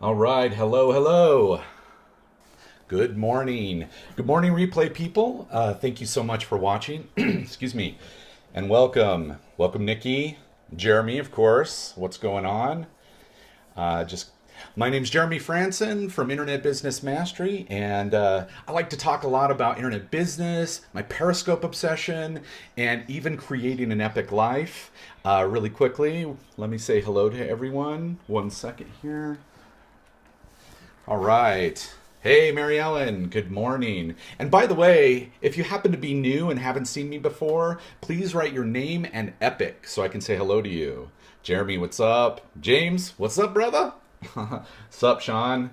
All right, hello, hello. Good morning. Good morning, replay people. Thank you so much for watching. Excuse me. And welcome. Welcome, Nikki. Jeremy, of course. What's going on? Just My name's Jeremy Franson from Internet Business Mastery, and I like to talk a lot about internet business, my Periscope obsession, and even creating an epic life. Really quickly, let me say hello to everyone. One second here. All right. Hey, Mary Ellen, good morning. And by the way, if you happen to be new and haven't seen me before, please write your name and epic so I can say hello to you. Jeremy, what's up? James, what's up, brother? What's up, Sean?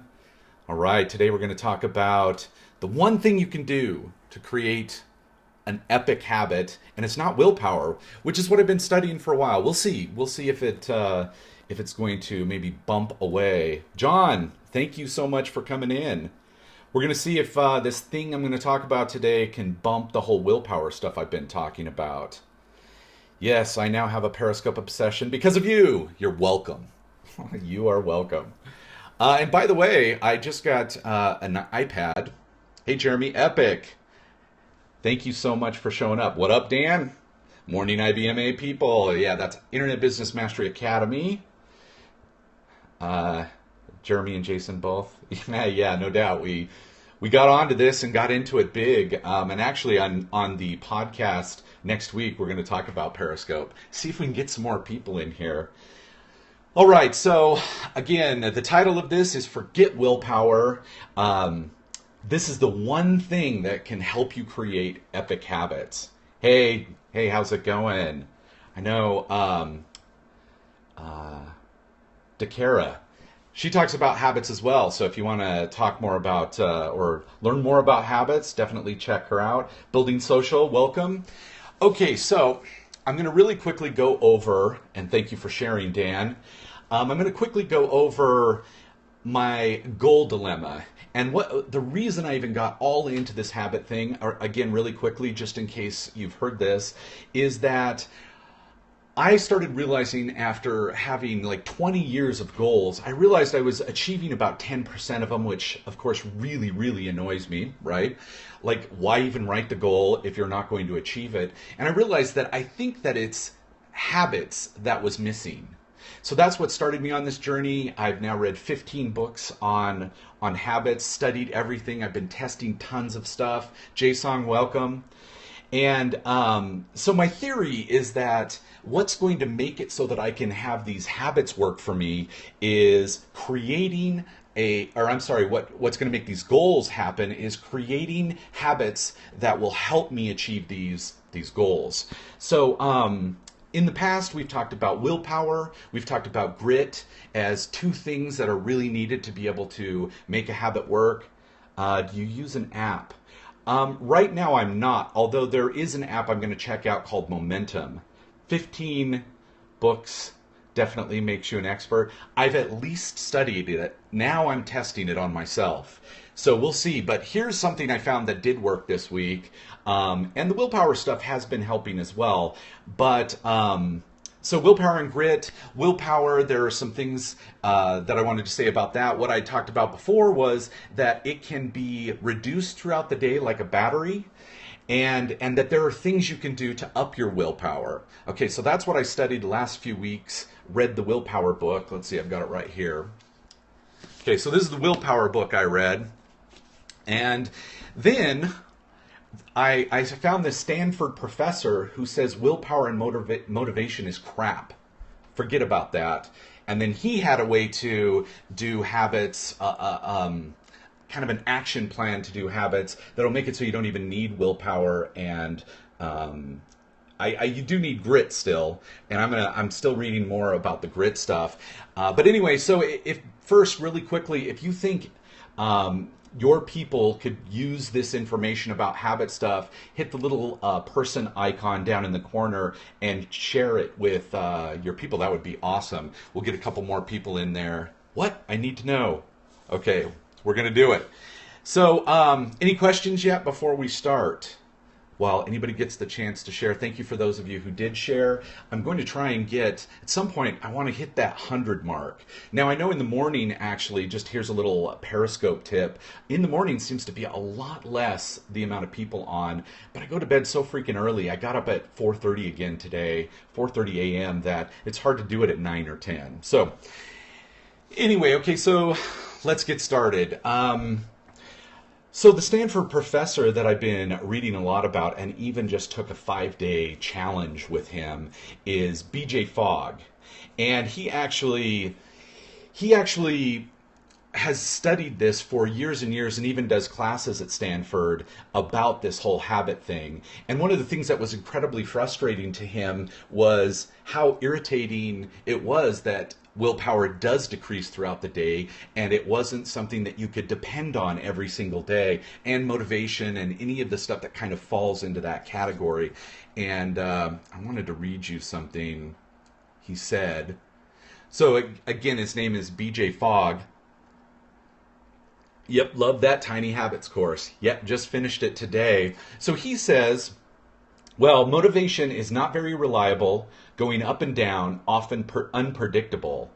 All right, today we're going to talk about the one thing you can do to create an epic habit, and it's not willpower, which is what I've been studying for a while. We'll see. We'll see if it's going to maybe bump away. John, thank you so much for coming in. We're going to see if this thing I'm going to talk about today can bump the whole willpower stuff I've been talking about. Yes, I now have a Periscope obsession because of you. You're welcome. You are welcome. And by the way, I just got an iPad. Hey, Jeremy, epic. Thank you so much for showing up. What up, Dan? Morning, IBMA people. Yeah, that's Internet Business Mastery Academy. Jeremy and Jason both. Yeah, no doubt. We got onto this and got into it big. And actually, on the podcast next week, we're going to talk about Periscope. See if we can get some more people in here. All right. So again, the title of this is Forget Willpower. This is the one thing that can help you create epic habits. Hey, how's it going? I know DeCara, she talks about habits as well. So if you want to talk more about or learn more about habits, definitely check her out. Building Social, welcome. Okay, so I'm going to really quickly go over, and thank you for sharing, Dan. I'm going to quickly go over my goal dilemma. And what the reason I even got all into this habit thing, or again, really quickly, just in case you've heard this, is that I started realizing after having like 20 years of goals, I realized I was achieving about 10% of them, which of course really, really annoys me, right? Like, why even write the goal if you're not going to achieve it? And I realized that I think that it's habits that was missing. So that's what started me on this journey. I've now read 15 books on habits, studied everything. I've been testing tons of stuff. Jason, welcome. And so my theory is that what's going to make it so that I can have these habits work for me is creating what's going to make these goals happen is creating habits that will help me achieve these goals. So in the past, we've talked about willpower, we've talked about grit as two things that are really needed to be able to make a habit work. Do you use an app? Right now I'm not, although there is an app I'm going to check out called Momentum. 15 books definitely makes you an expert. I've at least studied it. Now I'm testing it on myself. So we'll see. But here's something I found that did work this week. And the willpower stuff has been helping as well. But so willpower and grit. Willpower, there are some things that I wanted to say about that. What I talked about before was that it can be reduced throughout the day like a battery. And that there are things you can do to up your willpower. Okay, so that's what I studied the last few weeks. Read the willpower book. Let's see, I've got it right here. Okay, so this is the willpower book I read. And then I found this Stanford professor who says willpower and motivation is crap. Forget about that. And then he had a way to do habits, kind of an action plan to do habits that'll make it so you don't even need willpower. And you do need grit still, and I'm still reading more about the grit stuff. But anyway, so if first, really quickly, if you think your people could use this information about habit stuff, hit the little person icon down in the corner and share it with your people. That would be awesome. We'll get a couple more people in there. What? I need to know. Okay, we're going to do it. So any questions yet before we start? while anybody gets the chance to share, thank you for those of you who did share. I'm going to try and get, at some point, I want to hit that 100 mark. Now, I know in the morning, actually, just here's a little Periscope tip. In the morning seems to be a lot less the amount of people on, but I go to bed so freaking early. I got up at 4:30 again today, 4:30 a.m., that it's hard to do it at 9 or 10. So, anyway, okay, so let's get started. So the Stanford professor that I've been reading a lot about and even just took a 5-day challenge with him is B.J. Fogg. And he actually has studied this for years and years and even does classes at Stanford about this whole habit thing. And one of the things that was incredibly frustrating to him was how irritating it was that willpower does decrease throughout the day, and it wasn't something that you could depend on every single day, and motivation and any of the stuff that kind of falls into that category. And I wanted to read you something he said. So again, his name is B.J. Fogg. Yep, love that Tiny Habits course. Yep, just finished it today. So he says, well, motivation is not very reliable, going up and down, often unpredictable,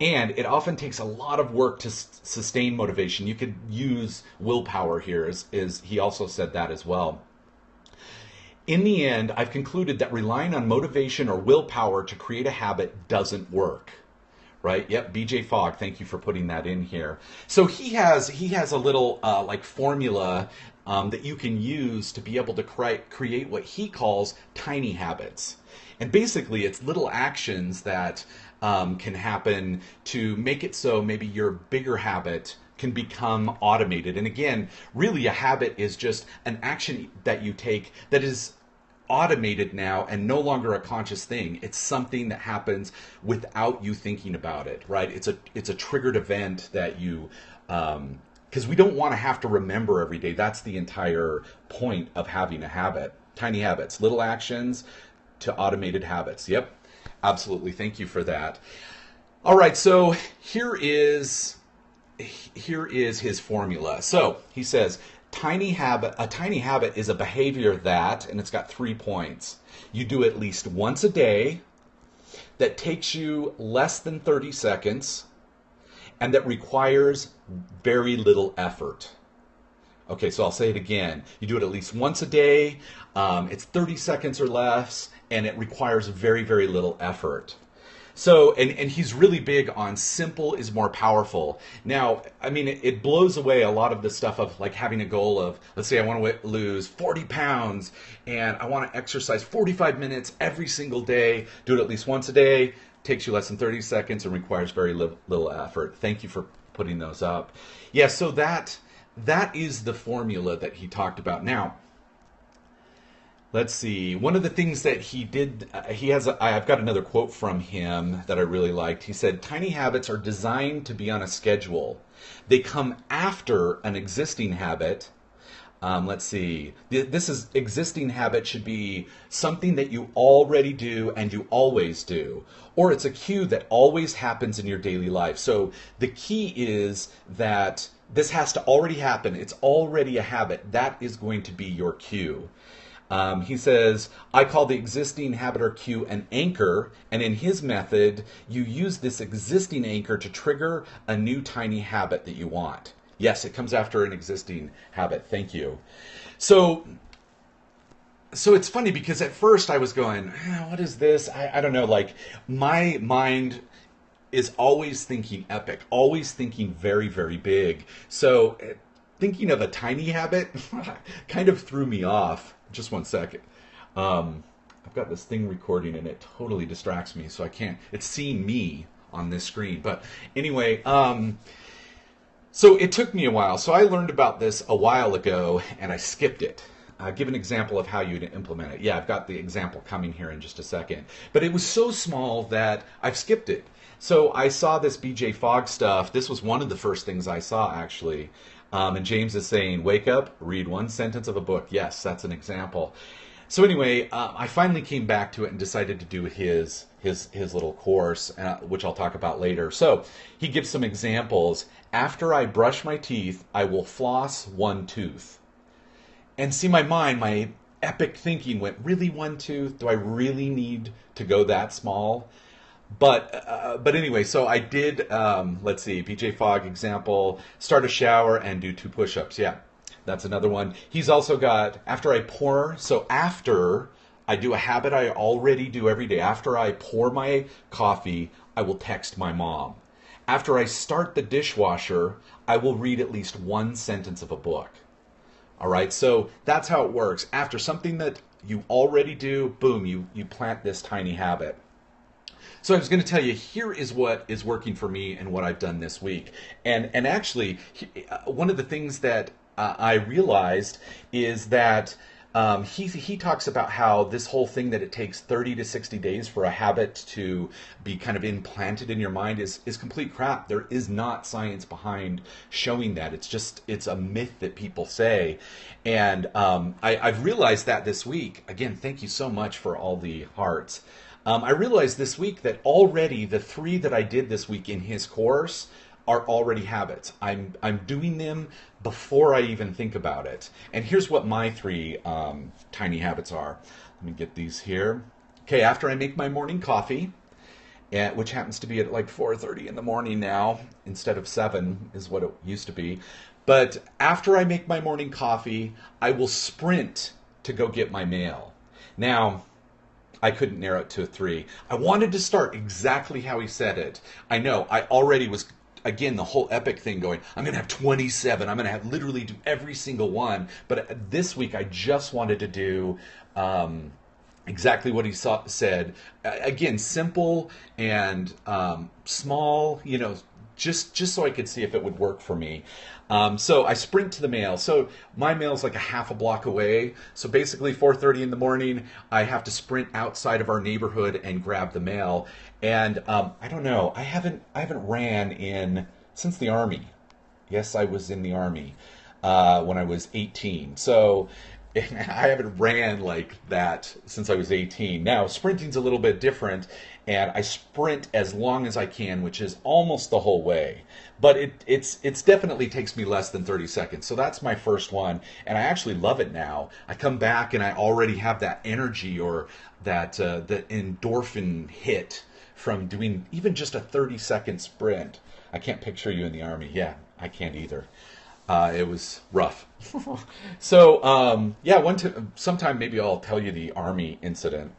and it often takes a lot of work to sustain motivation. You could use willpower here, as he also said that as well. In the end, I've concluded that relying on motivation or willpower to create a habit doesn't work. Right? Yep, B.J. Fogg, thank you for putting that in here. So he has a little like formula that you can use to be able to create what he calls tiny habits. And basically it's little actions that can happen to make it so maybe your bigger habit can become automated. And again, really a habit is just an action that you take that is automated now and no longer a conscious thing. It's something that happens without you thinking about it, right? It's a triggered event that you because we don't want to have to remember every day. That's the entire point of having a habit. Tiny habits, little actions to automated habits. Yep, absolutely. Thank you for that. All right, so here is his formula. So he says, a tiny habit is a behavior that, and it's got 3 points. You do at least once a day, that takes you less than 30 seconds, and that requires very little effort. Okay, so I'll say it again. You do it at least once a day, it's 30 seconds or less, and it requires very, very little effort. So, and he's really big on simple is more powerful. Now, I mean, it blows away a lot of the stuff of like having a goal of, let's say I want to lose 40 pounds and I want to exercise 45 minutes every single day, do it at least once a day, takes you less than 30 seconds and requires very little effort. Thank you for putting those up. Yeah, so that is the formula that he talked about. Now, let's see. One of the things that he did, I've got another quote from him that I really liked. He said, tiny habits are designed to be on a schedule. They come after an existing habit. Let's see. This existing habit should be something that you already do and you always do. Or it's a cue that always happens in your daily life. So the key is that this has to already happen. It's already a habit. That is going to be your cue. He says, I call the existing habit or cue an anchor, and in his method, you use this existing anchor to trigger a new tiny habit that you want. Yes, it comes after an existing habit. Thank you. So it's funny because at first I was going, what is this? I don't know, like my mind is always thinking epic, always thinking very, very big. So thinking of a tiny habit kind of threw me off. Just one second. I've got this thing recording and it totally distracts me, so I can't. It's seeing me on this screen. But anyway, so it took me a while. So I learned about this a while ago and I skipped it. Give an example of how you'd implement it. Yeah, I've got the example coming here in just a second. But it was so small that I've skipped it. So I saw this B.J. Fogg stuff. This was one of the first things I saw, actually. And James is saying, wake up, read one sentence of a book. Yes, that's an example. So anyway, I finally came back to it and decided to do his little course, which I'll talk about later. So he gives some examples. After I brush my teeth, I will floss one tooth. And see, my mind, epic thinking went, really, one tooth? Do I really need to go that small? But anyway, so I did. Let's see, PJ Fogg example: start a shower and do 2 push-ups. Yeah, that's another one. He's also got after I pour. So after I do a habit I already do every day. After I pour my coffee, I will text my mom. After I start the dishwasher, I will read at least 1 sentence of a book. All right, so that's how it works. After something that you already do, boom, you plant this tiny habit. So I was going to tell you, here is what is working for me and what I've done this week. And actually, one of the things that I realized is that he talks about how this whole thing that it takes 30 to 60 days for a habit to be kind of implanted in your mind is complete crap. There is not science behind showing that. It's a myth that people say. And I've realized that this week. Again, thank you so much for all the hearts. I realized this week that already the 3 that I did this week in his course are already habits. I'm doing them before I even think about it. And here's what my 3 tiny habits are. Let me get these here. Okay, after I make my morning coffee, which happens to be at like 4:30 in the morning now, instead of 7 is what it used to be. But after I make my morning coffee, I will sprint to go get my mail. Now, I couldn't narrow it to a 3. I wanted to start exactly how he said it. I know, I already was, again, the whole epic thing going, I'm going to have 27. I'm going to have literally do every single one. But this week, I just wanted to do exactly what he said. Again, simple and small, just so I could see if it would work for me. So I sprint to the mail. So my mail's like a half a block away. So basically 4:30 in the morning, I have to sprint outside of our neighborhood and grab the mail. And I don't know, I haven't ran since the Army. Yes, I was in the Army when I was 18. So I haven't ran like that since I was 18. Now, sprinting's a little bit different, and I sprint as long as I can, which is almost the whole way. But it's definitely takes me less than 30 seconds. So that's my first one, and I actually love it now. I come back and I already have that energy or that endorphin hit from doing even just a 30-second sprint. I can't picture you in the Army. Yeah, I can't either. It was rough. So, yeah, sometime maybe I'll tell you the Army incident.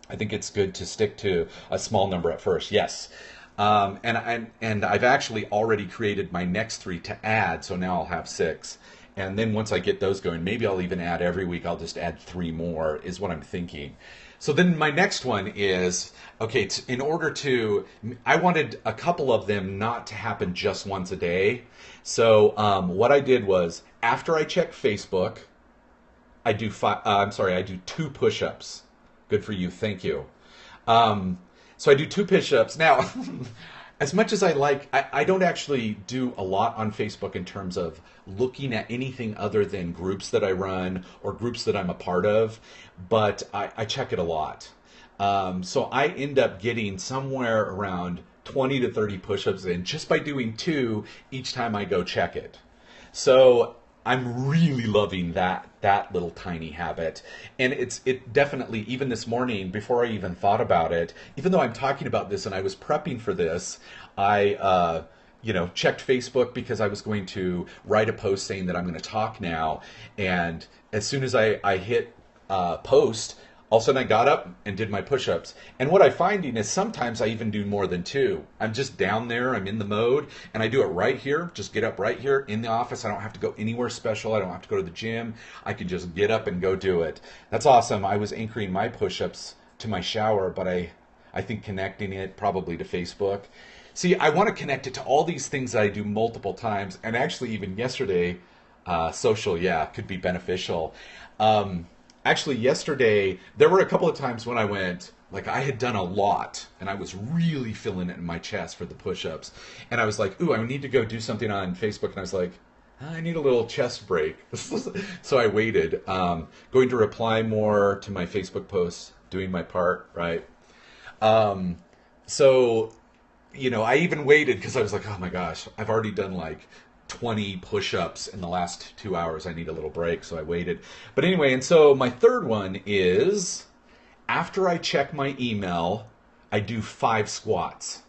I think it's good to stick to a small number at first. Yes. And I've actually already created my next 3 to add, so now I'll have 6. And then once I get those going, maybe I'll even add every week. I'll just add 3 more is what I'm thinking. So then my next one is, okay, I wanted a couple of them not to happen just once a day. So what I did was, after I check Facebook, I do 2 push-ups. Good for you, thank you. So I do 2 push-ups. Now, as much as I don't actually do a lot on Facebook in terms of looking at anything other than groups that I run or groups that I'm a part of, but I check it a lot. So I end up getting somewhere around 20 to 30 push-ups in just by doing 2 each time I go check it. So I'm really loving that little tiny habit. And it definitely, even this morning, before I even thought about it, even though I'm talking about this and I was prepping for this, I checked Facebook because I was going to write a post saying that I'm going to talk now. And as soon as I hit post, all of a sudden I got up and did my push-ups. And what I'm finding is sometimes I even do more than 2. I'm just down there, I'm in the mode, and I do it right here, just get up right here in the office. I don't have to go anywhere special. I don't have to go to the gym. I can just get up and go do it. That's awesome. I was anchoring my push-ups to my shower, but I think connecting it probably to Facebook. See, I want to connect it to all these things that I do multiple times, and actually even yesterday, social, could be beneficial. Actually, yesterday, there were a couple of times when I went, like I had done a lot, and I was really feeling it in my chest for the push-ups. And I was like, ooh, I need to go do something on Facebook. And I was like, I need a little chest break. So I waited, going to reply more to my Facebook posts, doing my part, right? So, I even waited because I was like, oh my gosh, I've already done like 20 push-ups in the last 2 hours. I need a little break, so I waited. But anyway, and so my third one is after I check my email, I do 5 squats.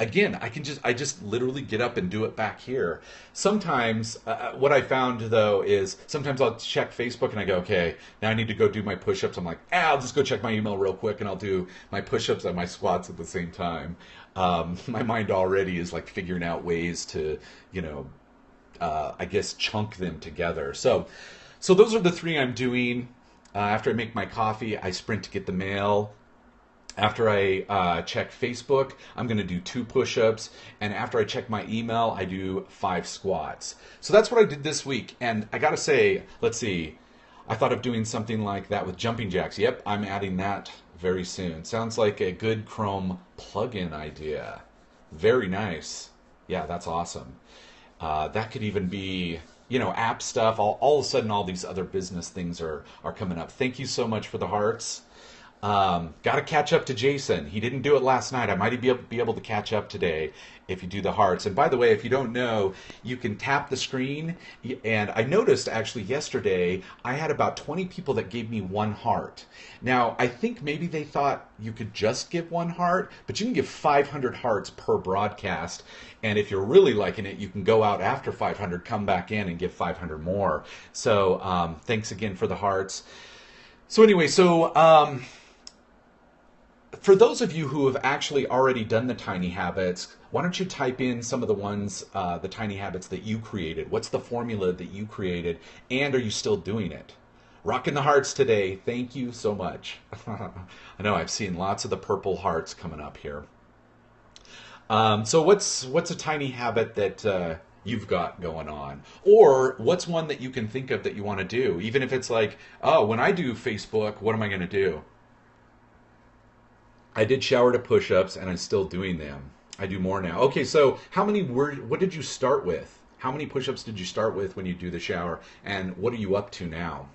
Again, I just literally get up and do it back here. Sometimes, what I found though is sometimes I'll check Facebook and I go, okay, now I need to go do my push-ups. I'm like, I'll just go check my email real quick and I'll do my push-ups and my squats at the same time. My mind already is like figuring out ways to, I guess chunk them together. So those are the 3 I'm doing. After I make my coffee, I sprint to get the mail. After I check Facebook, I'm going to do 2 push-ups. And after I check my email, I do 5 squats. So that's what I did this week. And I got to say, let's see, I thought of doing something like that with jumping jacks. Yep, I'm adding that very soon. Sounds like a good Chrome plugin idea. Very nice. Yeah, that's awesome. That could even be, app stuff. All of a sudden, all these other business things are coming up. Thank you so much for the hearts. Got to catch up to Jason. He didn't do it last night. I might be able to catch up today if you do the hearts. And by the way, if you don't know, you can tap the screen. And I noticed actually yesterday, I had about 20 people that gave me 1 heart. Now, I think maybe they thought you could just give 1 heart, but you can give 500 hearts per broadcast. And if you're really liking it, you can go out after 500, come back in and give 500 more. So thanks again for the hearts. So anyway, for those of you who have actually already done the tiny habits, why don't you type in some of the ones, the tiny habits that you created? What's the formula that you created? And are you still doing it? Rocking the hearts today. Thank you so much. I know I've seen lots of the purple hearts coming up here. So what's a tiny habit that you've got going on? Or what's one that you can think of that you want to do? Even if it's like, oh, when I do Facebook, what am I going to do? I did shower to push-ups, and I'm still doing them. I do more now. Okay, so what did you start with? How many push-ups did you start with when you do the shower? And what are you up to now?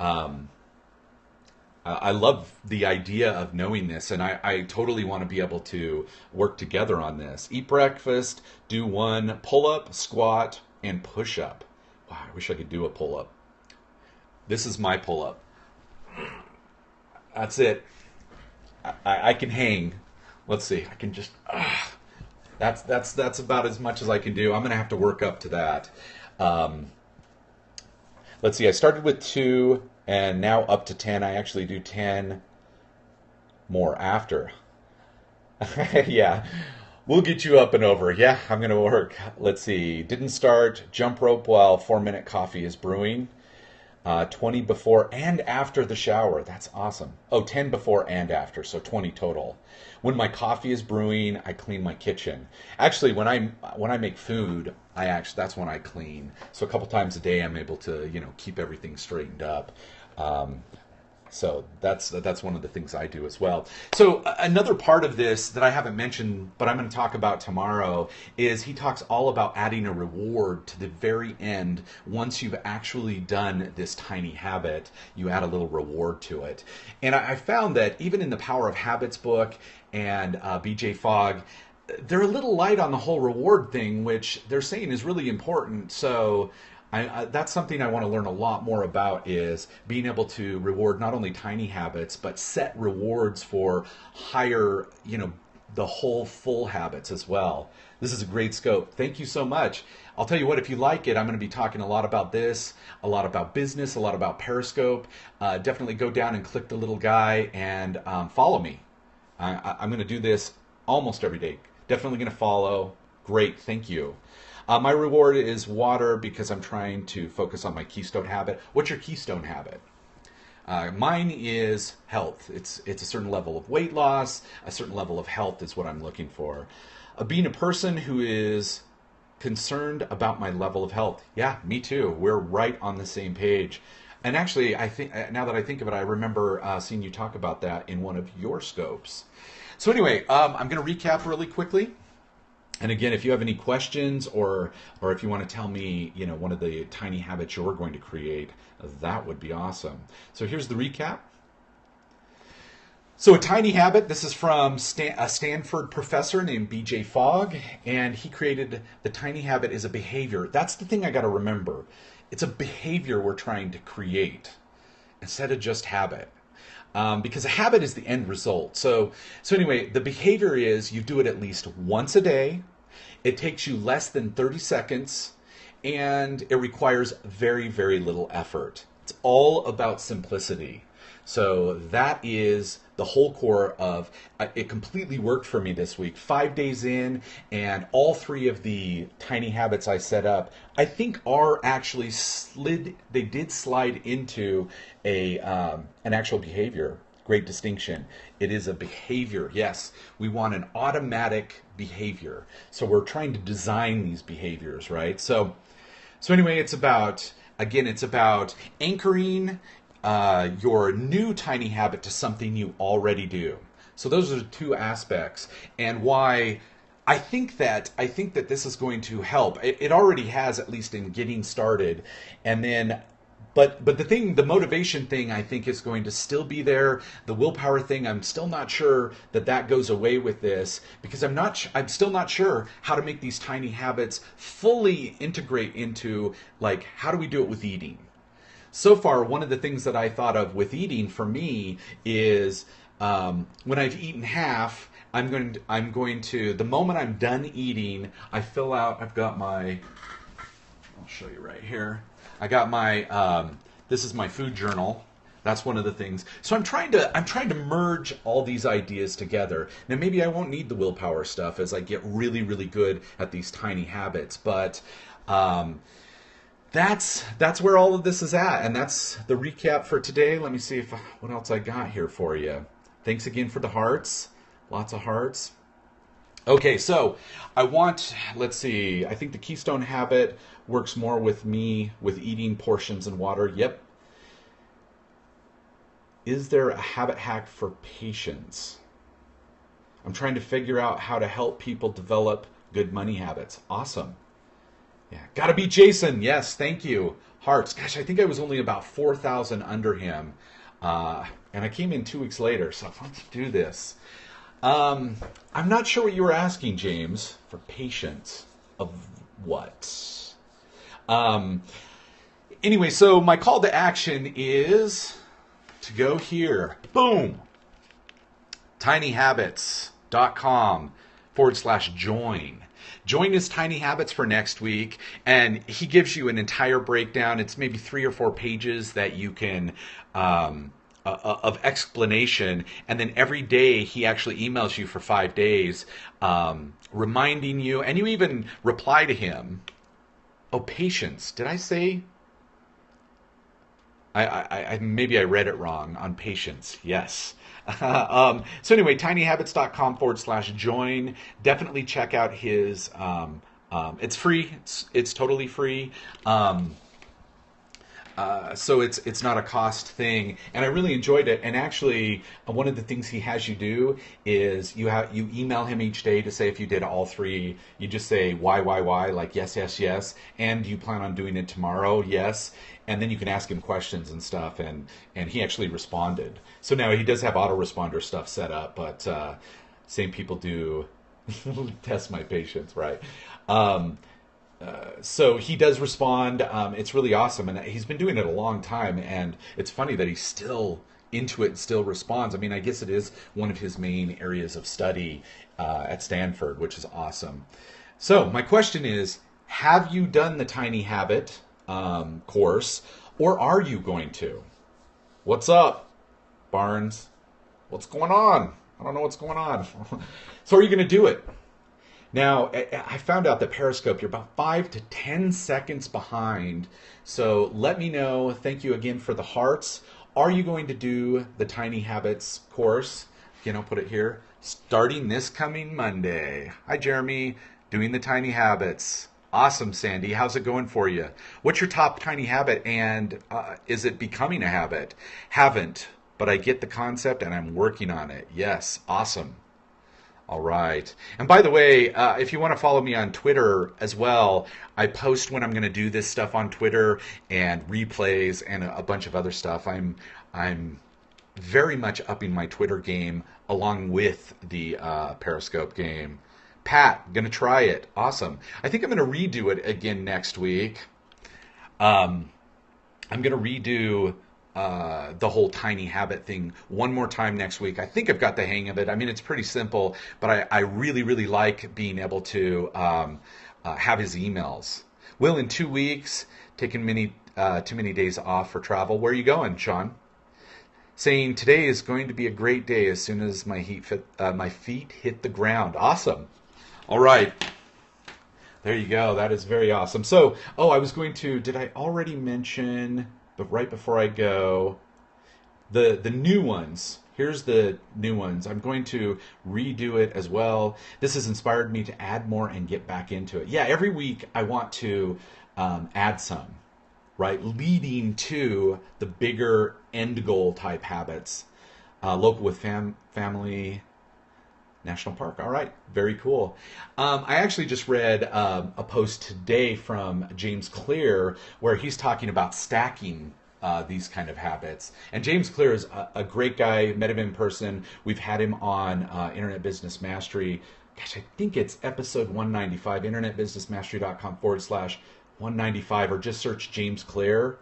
I love the idea of knowing this, and I totally want to be able to work together on this. Eat breakfast, do 1 pull-up, squat, and push-up. Wow, I wish I could do a pull-up. This is my pull-up. That's it. I can hang. Let's see. I can just. That's about as much as I can do. I'm gonna have to work up to that. Let's see. I started with 2 and now up to 10. I actually do 10 more after. Yeah, we'll get you up and over. Yeah, I'm gonna work. Let's see. Didn't start jump rope while 4-minute coffee is brewing. 20 before and after the shower. That's awesome. Oh, 10 before and after, so 20 total. When my coffee is brewing, I clean my kitchen. Actually, when I make food, that's when I clean. So a couple times a day, I'm able to keep everything straightened up. So that's one of the things I do as well. So another part of this that I haven't mentioned, but I'm going to talk about tomorrow, is he talks all about adding a reward to the very end. Once you've actually done this tiny habit, you add a little reward to it. And I found that even in the Power of Habits book and BJ Fogg, they're a little light on the whole reward thing, which they're saying is really important. So that's something I want to learn a lot more about, is being able to reward not only tiny habits, but set rewards for higher, the whole full habits as well. This is a great scope. Thank you so much. I'll tell you what, if you like it, I'm going to be talking a lot about this, a lot about business, a lot about Periscope. Definitely go down and click the little guy and follow me. I'm going to do this almost every day. Definitely going to follow. Great. Thank you. My reward is water because I'm trying to focus on my keystone habit. What's your keystone habit? Mine is health. It's a certain level of weight loss, a certain level of health is what I'm looking for. Being a person who is concerned about my level of health. Yeah, me too. We're right on the same page. And actually, I think now that I think of it, I remember seeing you talk about that in one of your scopes. So anyway, I'm going to recap really quickly. And again, if you have any questions or if you want to tell me, one of the tiny habits you're going to create, that would be awesome. So here's the recap. So a tiny habit, this is from a Stanford professor named BJ Fogg, and he created the tiny habit is a behavior. That's the thing I got to remember. It's a behavior we're trying to create instead of just habit. Because a habit is the end result. So anyway, the behavior is you do it at least once a day. It takes you less than 30 seconds, and it requires very, very little effort. It's all about simplicity. So that is the whole core of it. Completely worked for me this week. 5 days in, and all three of the tiny habits I set up, I think are actually they did slide into an actual behavior. Great distinction. It is a behavior. Yes, we want an automatic behavior. So we're trying to design these behaviors, right? So anyway, it's about anchoring your new tiny habit to something you already do. So those are the two aspects, and why I think that this is going to help. It already has, at least in getting started, and then. But the motivation thing, I think, is going to still be there. The willpower thing, I'm still not sure that goes away with this, because I'm still not sure how to make these tiny habits fully integrate into, like, how do we do it with eating? So far, one of the things that I thought of with eating for me is when I've eaten half, I'm going to the moment I'm done eating, I fill out. I've got my. I'll show you right here. I got my. This is my food journal. That's one of the things. So I'm trying to merge all these ideas together. Now maybe I won't need the willpower stuff as I get really, really good at these tiny habits, but. That's where all of this is at, and that's the recap for today. Let me see what else I got here for you. Thanks again for the hearts. Lots of hearts. Okay, so let's see, I think the Keystone habit works more with me with eating portions and water. Yep. Is there a habit hack for patience? I'm trying to figure out how to help people develop good money habits. Awesome. Yeah, gotta beat Jason. Yes, thank you. Hearts. Gosh, I think I was only about 4,000 under him. And I came in 2 weeks later, so let's do this. I'm not sure what you were asking, James, for patience of what? Anyway, so my call to action is to go here. Boom. tinyhabits.com/join. Join his Tiny Habits for next week, and he gives you an entire breakdown. It's maybe 3 or 4 pages that you can of explanation, and then every day he actually emails you for 5 days, reminding you, and you even reply to him. Oh, patience. Did I say? I maybe I read it wrong on patience. Yes. So anyway, tinyhabits.com/join. Definitely check out his. It's free. It's totally free. So it's not a cost thing, and I really enjoyed it. And actually, one of the things he has you do is you email him each day to say if you did all 3. You just say why, like yes, yes, yes, and do you plan on doing it tomorrow? Yes. And then you can ask him questions and stuff, and he actually responded. So now he does have autoresponder stuff set up, but same people do test my patience, right? So he does respond. It's really awesome, and he's been doing it a long time, and it's funny that he's still into it and still responds. I mean, I guess it is one of his main areas of study at Stanford, which is awesome. So my question is, have you done the Tiny Habit course, or are you going to? What's up, Barnes? What's going on? I don't know what's going on. So are you going to do it? Now, I found out that Periscope, you're about 5 to 10 seconds behind. So let me know. Thank you again for the hearts. Are you going to do the Tiny Habits course? Again, I'll put it here. Starting this coming Monday. Hi, Jeremy. Doing the Tiny Habits. Awesome, Sandy. How's it going for you? What's your top tiny habit, and is it becoming a habit? Haven't, but I get the concept and I'm working on it. Yes, awesome. All right. And by the way, if you want to follow me on Twitter as well, I post when I'm going to do this stuff on Twitter and replays and a bunch of other stuff. I'm very much upping my Twitter game along with the Periscope game. Pat, gonna try it. Awesome. I think I'm gonna redo it again next week. I'm gonna redo the whole tiny habit thing one more time next week. I think I've got the hang of it. I mean, it's pretty simple, but I really, really like being able to have his emails. Will, in 2 weeks, taking too many days off for travel. Where are you going, Sean? Saying today is going to be a great day as soon as my feet hit the ground. Awesome. All right. There you go. That is very awesome. So, I was going to, did I already mention, but right before I go, the new ones. Here's the new ones. I'm going to redo it as well. This has inspired me to add more and get back into it. Yeah, every week I want to add some, right? Leading to the bigger end goal type habits. Local with family, national park. All right, very cool. I actually just read a post today from James Clear where he's talking about stacking these kind of habits. And James Clear is a great guy. Met him in person. We've had him on Internet Business Mastery. Gosh, I think it's episode 195, internetbusinessmastery.com/195, or just search James Clear.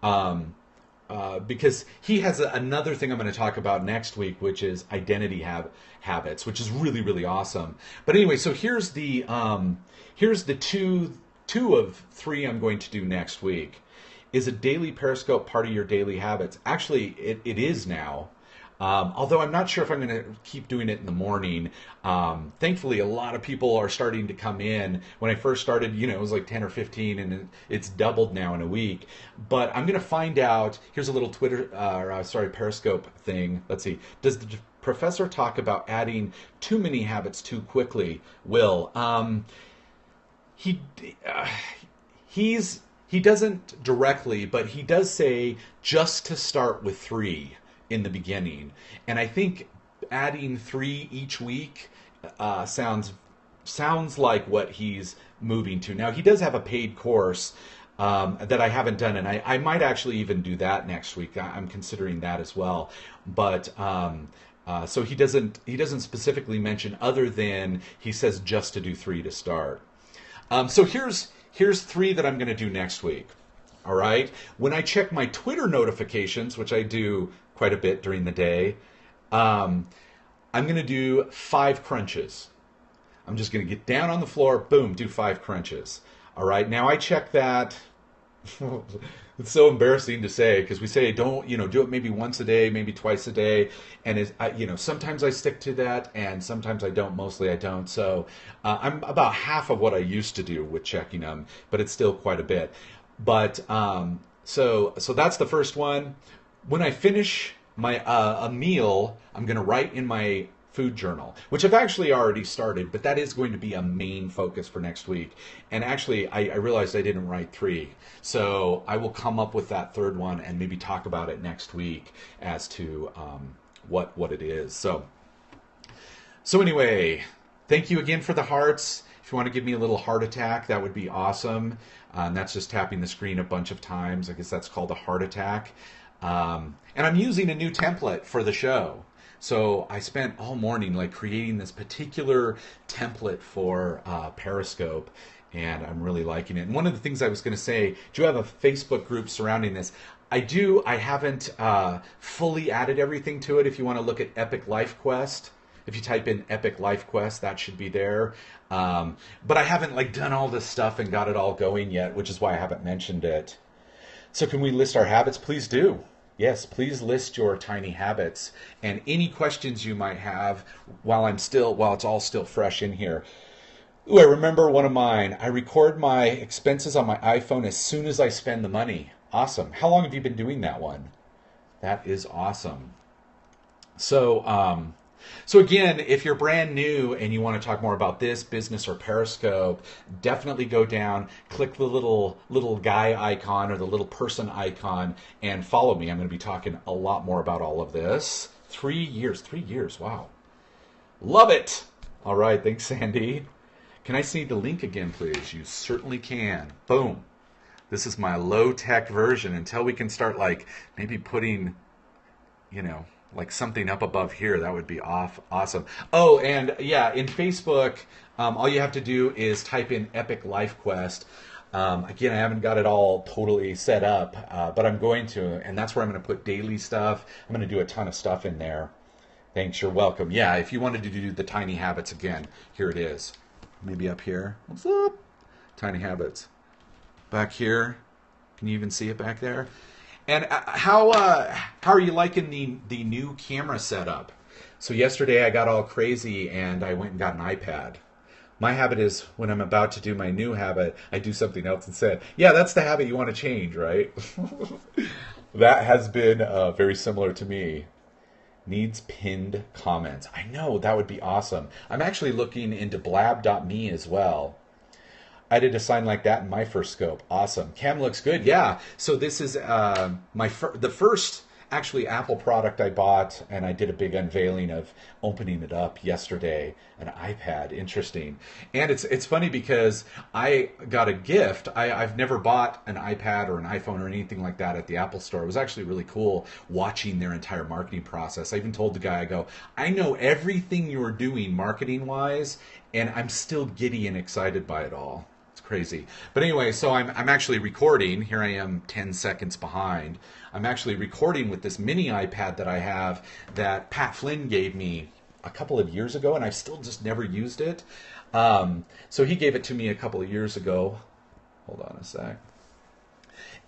Because he has another thing I'm going to talk about next week, which is identity habits, which is really, really awesome. But anyway, so here's the two of three I'm going to do next week. Is a daily Periscope part of your daily habits? Actually, it is now. Although I'm not sure if I'm going to keep doing it in the morning. Thankfully, a lot of people are starting to come in. When I first started, it was like 10 or 15, and it's doubled now in a week. But I'm going to find out. Here's a little Periscope thing. Let's see. Does the professor talk about adding too many habits too quickly? Will, he doesn't directly, but he does say just to start with 3 in the beginning. And I think adding 3 each week sounds like what he's moving to. Now, he does have a paid course that I haven't done, and I might actually even do that next week. I'm considering that as well. But so he doesn't specifically mention, other than he says just to do 3 to start. So here's 3 that I'm going to do next week. All right. When I check my Twitter notifications, which I do quite a bit during the day, I'm going to do 5 crunches. I'm just going to get down on the floor, boom, do 5 crunches. All right. Now I check that. It's so embarrassing to say, because we say don't, do it maybe once a day, maybe twice a day, and sometimes I stick to that, and sometimes I don't. Mostly I don't. So I'm about half of what I used to do with checking them, but it's still quite a bit. But so that's the first one. When I finish my a meal, I'm going to write in my food journal, which I've actually already started, but that is going to be a main focus for next week. And actually, I realized I didn't write 3. So I will come up with that third one and maybe talk about it next week as to what it is. So anyway, thank you again for the hearts. If you want to give me a little heart attack, that would be awesome. And that's just tapping the screen a bunch of times. I guess that's called a heart attack. And I'm using a new template for the show. So I spent all morning creating this particular template for Periscope, and I'm really liking it. And one of the things I was going to say, do you have a Facebook group surrounding this? I do. I haven't fully added everything to it. If you want to look at Epic Life Quest, if you type in Epic Life Quest, that should be there. But I haven't done all this stuff and got it all going yet, which is why I haven't mentioned it. So can we list our habits? Please do. Yes, please list your tiny habits and any questions you might have while it's all still fresh in here. Ooh, I remember one of mine. I record my expenses on my iPhone as soon as I spend the money. Awesome. How long have you been doing that one? That is awesome. So again, if you're brand new and you want to talk more about this, business, or Periscope, definitely go down, click the little guy icon or the little person icon, and follow me. I'm going to be talking a lot more about all of this. 3 years, wow. Love it. All right, thanks, Sandy. Can I see the link again, please? You certainly can. Boom. This is my low-tech version until we can start maybe putting you know, like something up above here. That would be awesome. Oh, and yeah, in Facebook, all you have to do is type in Epic Life Quest. Again, I haven't got it all totally set up, but I'm going to, and that's where I'm going to put daily stuff. I'm going to do a ton of stuff in there. Thanks, you're welcome. Yeah, if you wanted to do the tiny habits again, here it is. Maybe up here. What's up? Tiny habits. Back here. Can you even see it back there? And how are you liking the new camera setup? So yesterday I got all crazy and I went and got an iPad. My habit is when I'm about to do my new habit, I do something else instead. Yeah, that's the habit you want to change, right? That has been very similar to me. Needs pinned comments. I know, that would be awesome. I'm actually looking into blab.me as well. I did a sign like that in my first scope. Awesome. Cam looks good. Yeah. So this is the first actually Apple product I bought, and I did a big unveiling of opening it up yesterday. An iPad. Interesting. And it's funny because I got a gift. I've never bought an iPad or an iPhone or anything like that at the Apple Store. It was actually really cool watching their entire marketing process. I even told the guy, I go, I know everything you're doing marketing wise, and I'm still giddy and excited by it all. Crazy. But anyway, so I'm actually recording. Here I am 10 seconds behind. I'm actually recording with this mini iPad that I have that Pat Flynn gave me a couple of years ago, and I've still just never used it. So he gave it to me a couple of years ago. Hold on a sec.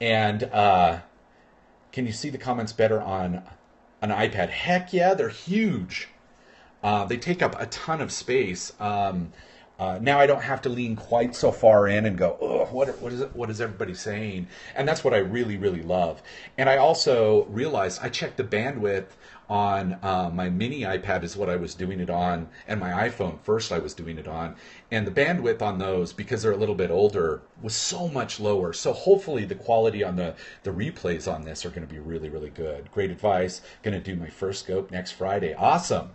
And can you see the comments better on an iPad? Heck yeah, they're huge. They take up a ton of space. Now I don't have to lean quite so far in and go, oh, what is everybody saying? And that's what I really, really love. And I also realized I checked the bandwidth on my mini iPad is what I was doing it on, and my iPhone first I was doing it on. And the bandwidth on those, because they're a little bit older, was so much lower. So hopefully the quality on the replays on this are going to be really, really good. Great advice. Going to do my first scope next Friday. Awesome.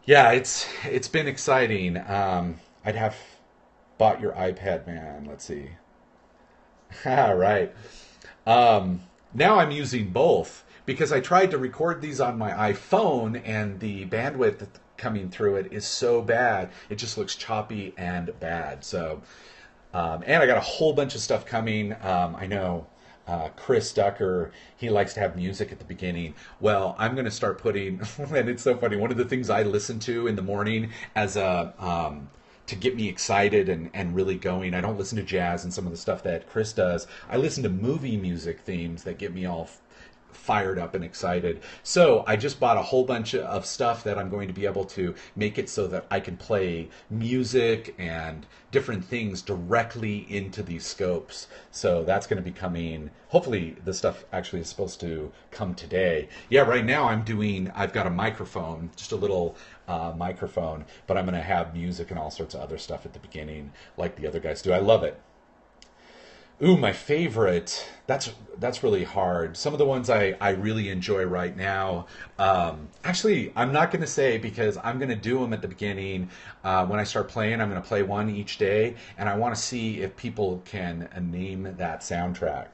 Yeah, it's been exciting. I'd have bought your iPad, man. Let's see. All right. Now I'm using both because I tried to record these on my iPhone and the bandwidth coming through it is so bad. It just looks choppy and bad. So, and I got a whole bunch of stuff coming. I know. Chris Ducker, he likes to have music at the beginning. Well, I'm going to start putting, and it's so funny, one of the things I listen to in the morning as a, to get me excited and really going, I don't listen to jazz and some of the stuff that Chris does. I listen to movie music themes that get me all fired up and excited. So I just bought a whole bunch of stuff that I'm going to be able to make it so that I can play music and different things directly into these scopes. So that's going to be coming. Hopefully the stuff actually is supposed to come today. Yeah, right now I've got a microphone, just a little microphone, but I'm going to have music and all sorts of other stuff at the beginning like the other guys do. I love it. Ooh, my favorite. That's really hard. Some of the ones I really enjoy right now. Actually, I'm not going to say because I'm going to do them at the beginning. When I start playing, I'm going to play one each day, and I want to see if people can name that soundtrack.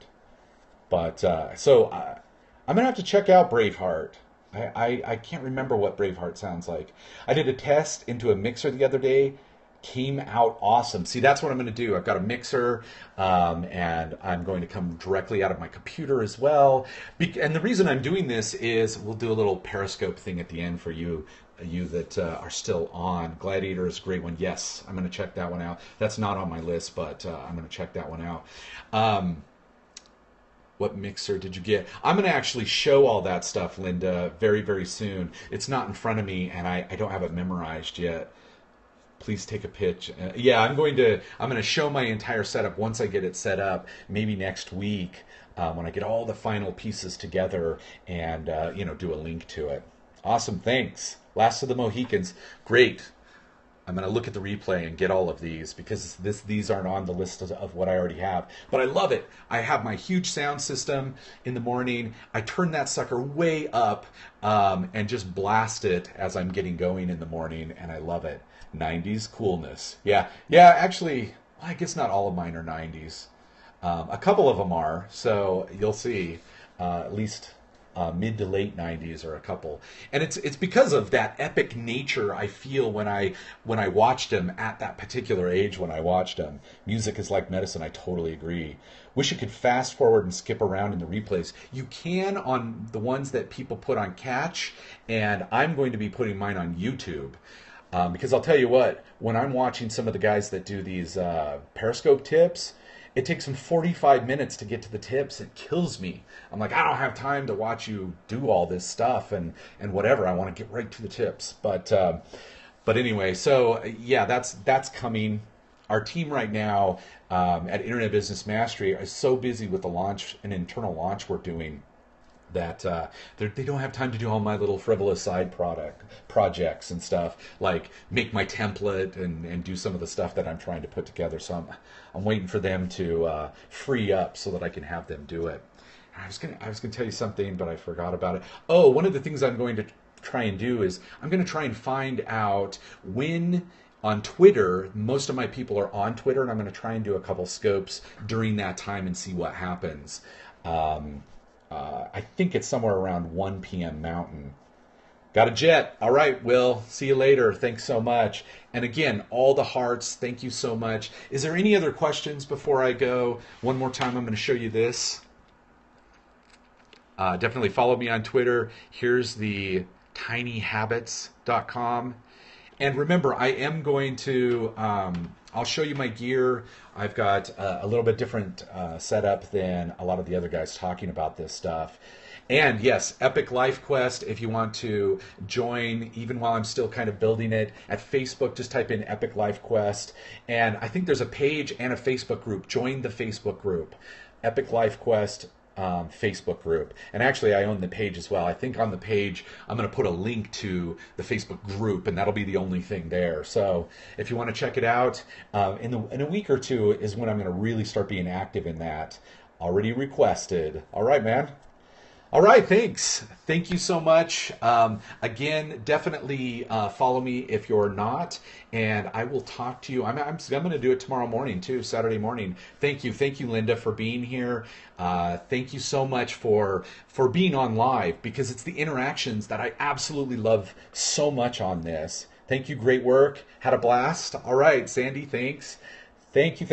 But I'm going to have to check out Braveheart. I can't remember what Braveheart sounds like. I did a test into a mixer the other day. Came out awesome. See, that's what I'm going to do. I've got a mixer, and I'm going to come directly out of my computer as well. And the reason I'm doing this is we'll do a little Periscope thing at the end for you that are still on. Gladiator is a great one. Yes, I'm going to check that one out. That's not on my list, but I'm going to check that one out. What mixer did you get? I'm going to actually show all that stuff, Linda, very, very soon. It's not in front of me, and I don't have it memorized yet. Please take a pitch. Yeah, I'm going to show my entire setup once I get it set up, maybe next week when I get all the final pieces together and do a link to it. Awesome, thanks. Last of the Mohicans, great. I'm going to look at the replay and get all of these because these aren't on the list of what I already have. But I love it. I have my huge sound system in the morning. I turn that sucker way up and just blast it as I'm getting going in the morning, and I love it. 90s coolness. Yeah, actually, I guess not all of mine are 90s. A couple of them are, so you'll see. At least mid to late 90s are a couple, and it's because of that epic nature I feel when I watched him at that particular age. When I watched him, music is like medicine. I totally agree. Wish you could fast forward and skip around in the replays. You can on the ones that people put on Catch, and I'm going to be putting mine on YouTube. Because I'll tell you what, when I'm watching some of the guys that do these Periscope tips, it takes them 45 minutes to get to the tips. It kills me. I'm like, I don't have time to watch you do all this stuff and whatever. I want to get right to the tips. But anyway, so yeah, that's coming. Our team right now at Internet Business Mastery is so busy with the launch, an internal launch we're doing, that they don't have time to do all my little frivolous side projects and stuff, like make my template and do some of the stuff that I'm trying to put together. So I'm waiting for them to free up so that I can have them do it. I was gonna tell you something, but I forgot about it. Oh, one of the things I'm going to try and do is I'm going to try and find out when on Twitter, most of my people are on Twitter, and I'm going to try and do a couple scopes during that time and see what happens. I think it's somewhere around 1 p.m. Mountain. Got a jet. All right, Will. See you later. Thanks so much. And again, all the hearts. Thank you so much. Is there any other questions before I go? One more time, I'm going to show you this. Definitely follow me on Twitter. Here's the tinyhabits.com. And remember, I am going to, I'll show you my gear. I've got a little bit different setup than a lot of the other guys talking about this stuff. And yes, Epic Life Quest, if you want to join, even while I'm still kind of building it, at Facebook, just type in Epic Life Quest. And I think there's a page and a Facebook group. Join the Facebook group, Epic Life Quest Facebook group. And actually, I own the page as well. I think on the page, I'm going to put a link to the Facebook group, and that'll be the only thing there. So if you want to check it out, in a week or two is when I'm going to really start being active in that. Already requested. All right, man. All right, thanks. Thank you so much. Again, definitely follow me if you're not, and I will talk to you. I'm going to do it tomorrow morning too, Saturday morning. Thank you, Linda, for being here. Thank you so much for being on live, because it's the interactions that I absolutely love so much on this. Thank you, great work. Had a blast. All right, Sandy, thanks. Thank you.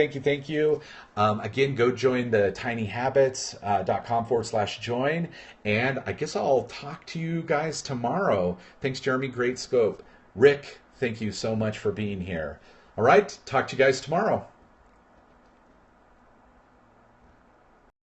Again, go join the tinyhabits.com/join. And I guess I'll talk to you guys tomorrow. Thanks, Jeremy. Great scope. Rick, thank you so much for being here. All right. Talk to you guys tomorrow.